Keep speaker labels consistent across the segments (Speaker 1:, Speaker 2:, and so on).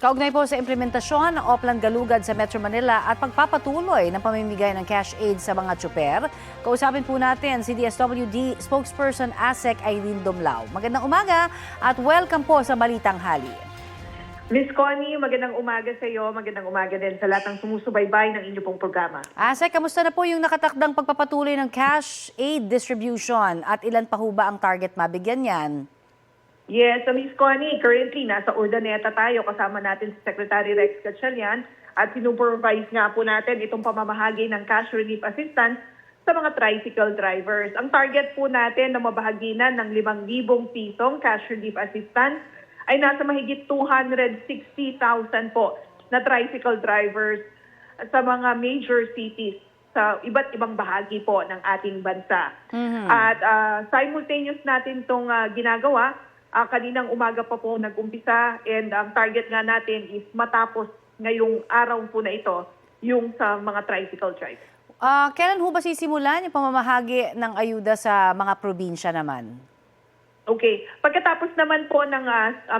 Speaker 1: Kaugnay po sa implementasyon ng Oplan Galugad sa Metro Manila at pagpapatuloy ng pamimigay ng cash aid sa mga tsuper, kausapin po natin si DSWD spokesperson ASEC Irene Dumlao. Magandang umaga at welcome po sa Balitang Hali.
Speaker 2: Miss Connie, magandang umaga sa iyo, magandang umaga din sa lahat ng sumusubaybay ng inyong pong programa.
Speaker 1: ASEC, kamusta na po yung nakatakdang pagpapatuloy ng cash aid distribution at ilan pa ho ba ang target mabigyan yan?
Speaker 2: Yes, Miss Connie, currently nasa Urdaneta tayo kasama natin si Secretary Rex Gatchalian at sinupervise nga po natin itong pamamahagi ng cash relief assistance sa mga tricycle drivers. Ang target po natin na mabahaginan ng 5,000 pisong cash relief assistance ay nasa mahigit 260,000 po na tricycle drivers sa mga major cities sa iba't ibang bahagi po ng ating bansa. At simultaneous natin itong ginagawa. Kaninang umaga pa po nag-umpisa and ang target nga natin is matapos ngayong araw po na ito yung sa mga tricycle drivers.
Speaker 1: Kailan ho ba sisimulan yung pamamahagi ng ayuda sa mga probinsya naman?
Speaker 2: Okay. Pagkatapos naman po ng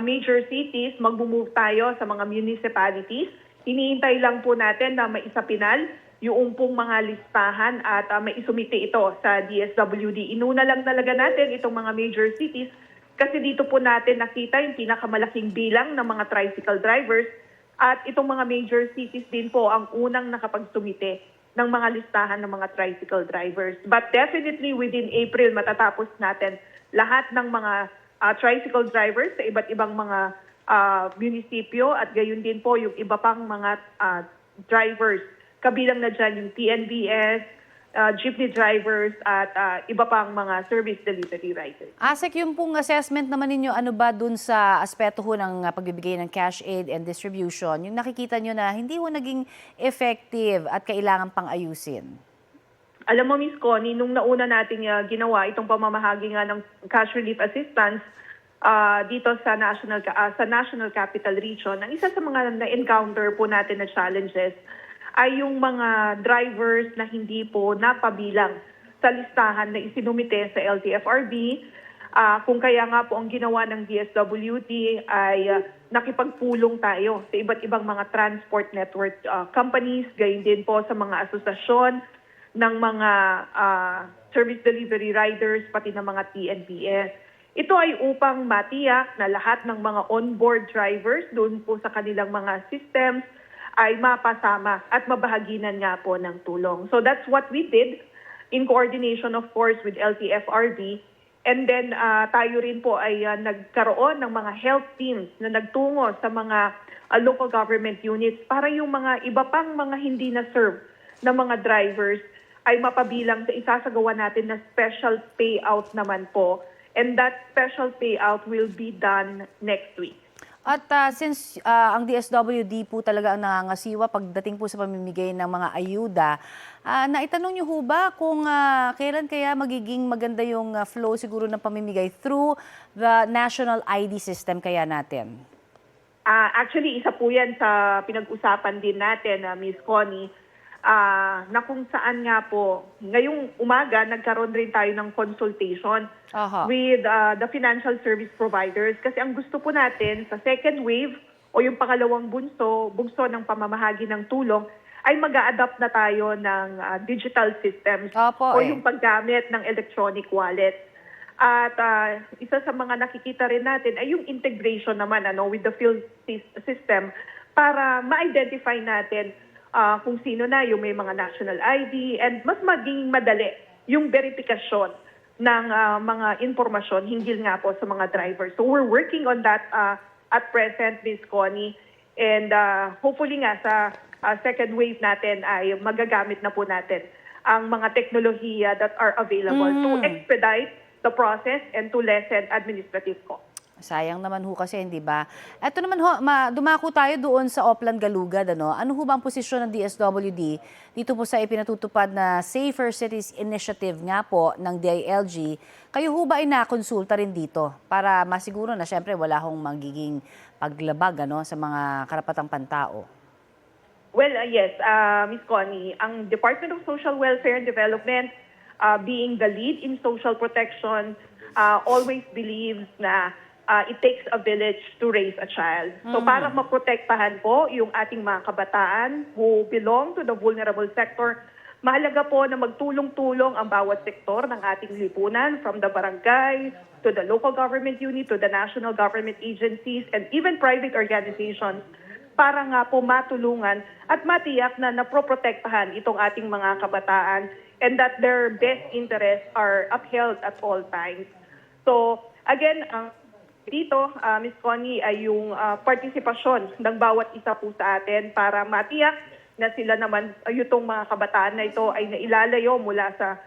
Speaker 2: major cities, mag-move tayo sa mga municipalities. Iniintay lang po natin na maisapinal yung pong mga listahan at maisumite ito sa DSWD. Inuna lang talaga natin itong mga major cities kasi dito po natin nakita yung pinakamalaking bilang ng mga tricycle drivers at itong mga major cities din po ang unang nakapagsumite ng mga listahan ng mga tricycle drivers. But definitely within April matatapos natin lahat ng mga tricycle drivers sa iba't ibang mga munisipyo at gayon din po yung iba pang mga drivers. Kabilang na dyan yung TNVS, jeepney drivers at iba pang mga service delivery riders.
Speaker 1: ASEC, yung pong assessment naman ninyo, ano ba dun sa aspeto ho ng pagbibigay ng cash aid and distribution, yung nakikita nyo na hindi ho naging effective at kailangan pang ayusin?
Speaker 2: Alam mo, Miss Connie, nung nauna nating ginawa itong pamamahagi nga ng cash relief assistance dito sa National Capital Region, ang isa sa mga na-encounter po natin na challenges ay yung mga drivers na hindi po napabilang sa listahan na isinumite sa LTFRB. Kung kaya nga po ang ginawa ng DSWD ay nakipagpulong tayo sa iba't ibang mga transport network companies, gayon din po sa mga asosasyon ng mga service delivery riders, pati ng mga TNVS. Ito ay upang matiyak na lahat ng mga onboard drivers doon po sa kanilang mga systems ay mapasama at mabahaginan nga po ng tulong. So that's what we did in coordination of course with LTFRB. And then tayo rin po ay nagkaroon ng mga health teams na nagtungo sa mga local government units para yung mga iba pang mga hindi na-serve na mga drivers ay mapabilang sa isasagawa natin na special payout naman po. And that special payout will be done next week.
Speaker 1: At since ang DSWD po talaga ang nangangasiwa pagdating po sa pamimigay ng mga ayuda, naitanong niyo ho ba kung kailan kaya magiging maganda yung flow siguro ng pamimigay through the national ID system kaya natin?
Speaker 2: Actually, isa po yan sa pinag-usapan din natin, Ms. Connie, na kung saan nga po, ngayong umaga, nagkaroon rin tayo ng consultation with the financial service providers. Kasi ang gusto po natin sa second wave o yung pangalawang bugso ng pamamahagi ng tulong, ay mag-a-adapt na tayo ng digital systems o yung paggamit ng electronic wallet. At isa sa mga nakikita rin natin ay yung integration naman with the field system para ma-identify natin kung sino na yung may mga national ID and mas maging madali yung verifikasyon ng mga informasyon hinggil nga po sa mga drivers. So we're working on that at present, Ms. Connie. And hopefully nga sa second wave natin ay magagamit na po natin ang mga teknolohiya that are available to expedite the process and to lessen administrative costs.
Speaker 1: Sayang naman ho kasi, hindi ba? Ito naman ho, dumako tayo doon sa Oplan Galugad. Ano ho ba ang posisyon ng DSWD dito po sa ipinatutupad na Safer Cities Initiative nga po ng DILG? Kayo ho ba ay nakonsulta rin dito para masiguro na syempre wala hong magiging paglabag sa mga karapatang pantao?
Speaker 2: Well, yes, Ms. Connie, ang Department of Social Welfare and Development, being the lead in social protection, always believes na it takes a village to raise a child. So para maprotektahan po yung ating mga kabataan who belong to the vulnerable sector, mahalaga po na magtulong-tulong ang bawat sektor ng ating lipunan, from the barangay to the local government unit to the national government agencies and even private organizations para nga po matulungan at matiyak na naproprotektahan itong ating mga kabataan and that their best interests are upheld at all times. So again, dito, Ms. Connie, ay yung partisipasyon ng bawat isa po sa atin para matiyak na sila naman, itong mga kabataan na ito ay nailalayo mula sa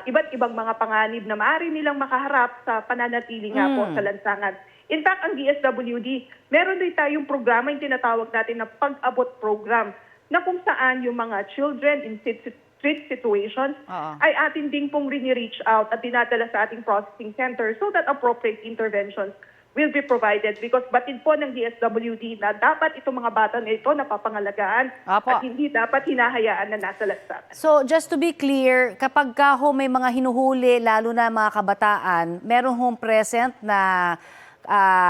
Speaker 2: iba't ibang mga panganib na maaari nilang makaharap sa pananatili nga po sa lansangan. In fact, ang DSWD, meron din tayong programa yung tinatawag natin na pag-abot program na kung saan yung mga children in street situations ay atin ding pong rini-reach out at dinadala sa ating processing center so that appropriate interventions will be provided because batid po ng DSWD na dapat itong mga bata na ito napapangalagaan at hindi dapat hinahayaan na nasa lansangan.
Speaker 1: So just to be clear, kapag ka ho may mga hinuhuli, lalo na mga kabataan, meron hong present na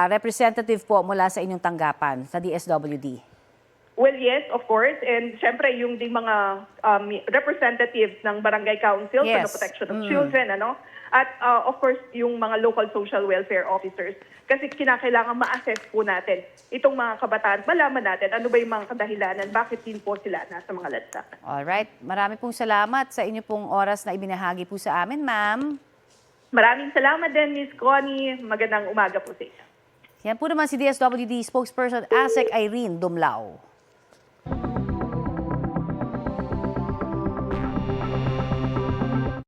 Speaker 1: representative po mula sa inyong tanggapan sa DSWD?
Speaker 2: Well, yes, of course. And syempre, yung ding mga representatives ng barangay council for the protection of children, at of course, yung mga local social welfare officers. Kasi kinakailangan ma-assess po natin itong mga kabataan, malaman natin ano ba yung mga kadahilanan, bakit din po sila nasa mga lansangan.
Speaker 1: Alright, marami pong salamat sa inyo pong oras na ibinahagi po sa amin, ma'am.
Speaker 2: Maraming salamat din, Ms. Connie. Magandang umaga po sa inyo.
Speaker 1: Yan po naman si DSWD spokesperson ASEC Irene Dumlao.